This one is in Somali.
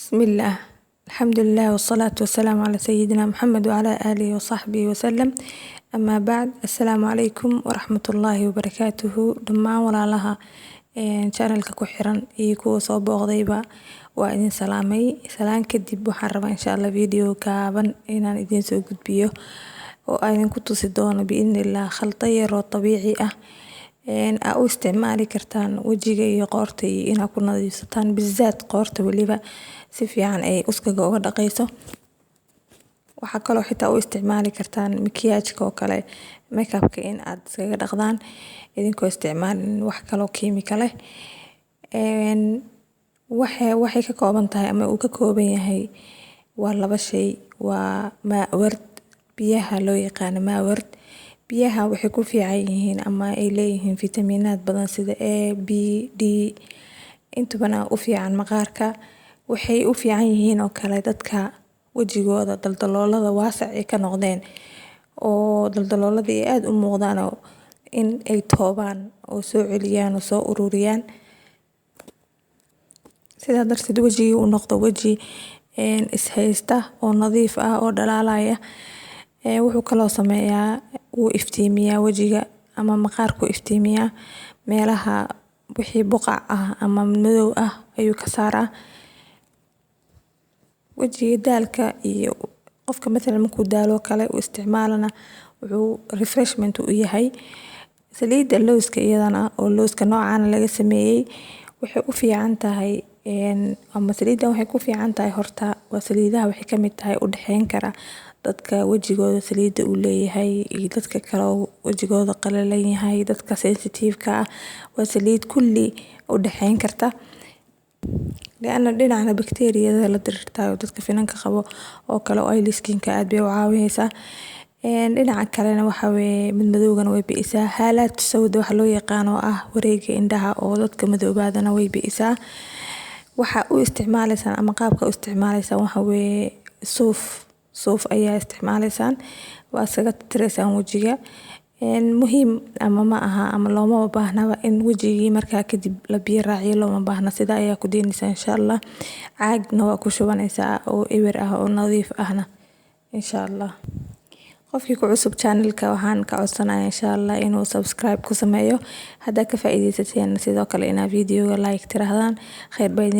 بسم الله. الحمد لله والصلاة والسلام على سيدنا محمد وعلى آله وصحبه وسلم. أما بعد، السلام عليكم ورحمة الله وبركاته. دمان ولا لها channelka ku xiran iyo kuwa soo booqdayba waa idin salaamay. Salaan kadib waxaan rabaa insha Allah video gaaban inaan idin soo gudbiyo oo aan ku tusi doono biidhnillah khalta yar oo dabiici ah aa u isticmaali kartaan wajiga iyo qoorta iyo inaad ku nadiifsataan bizaad qoorta waliba si fiican ay uskaga uga dhaqayso. waxaa kaloo xitaa u isticmaali kartaan makiyaajka oo kale makeupka in aad iskaga dhaqdaan idinkoo isticmaalin wax kaloo kiimika leh. waxay ka kooban tahay ama uu ka kooban yahay waa laba shay. waa maaward, biyaha loo yaqaan maaward. biyaha waxay ku fiican yihiin ama ay leeyihiin fitamiinaad badan sida A, B, D, intubana u fiican maqaarka. waxay u fiican yihiin oo kale dadka wajigooda daldaloolada waasac ay ka noqdeen oo daldaloolada ay aad u muuqdaan oo in ay toobaan oo soo celiyaan oo soo ururiyaan. sidaa darteed wajiga uu noqdo waji is haysta oo nadiif ah oo dhalaalaya. wuxuu kaloo sameeyaa uu iftiimiyaa wajiga ama maqaarku iftiimiyaa meelaha wixii buqac ah ama madow ah ayuu ka saaraa. wajiga daalka iyo qofka mathalan markuu daalo kale u isticmaalana wuxuu refreshment u yahay. saliidda looska iyadana oo looska noocaan laga sameeyay waxay u fiican tahay ama saliiddan waxay ku fiican tahay horta waa saliidaha waxay ka mid tahay u dhaxayn kara dadka wajigooda saliidda uu leeyahay iyo dadka kale oo wajigooda qalalan yahay, dadka sensitive-ka ah. waa saliid kulli u dhaxayn karta لأن dhinacna bakteeriyada la dirirtayo dadka finanka qabo oo kale oily skin-ka aad bay u caawinaysaa. dhinaca kalena waxa weeye mid madowgana way bi'isaa. haalaad sawda waxa loo yaqaan oo ah wareega indhaha oo dadka madoobaadana way bi'isaa. waxa u isticmaalaysaan ama qaabka u isticmaalaysaan waxa weeye suuf ayaa isticmaalaysaan. waa isaga tiraysaan wajiga. muhiim ama ma aha ama looma baahnaba in wajigii markaa kadib la biyo raaciyo looma baahna. sida ayaa ku deynaysaa insha Allah. caagna waa ku shubanaysaa oo ewer ah oo nadiif ahna insha Allah. qofkii ku cusub channelka waxaan ka codsanayaa insha Allah inuu subscribe ku sameeyo. hadda ka faa'iideysateen sidoo kale inaad videoga like tirahdaan. khayr badan.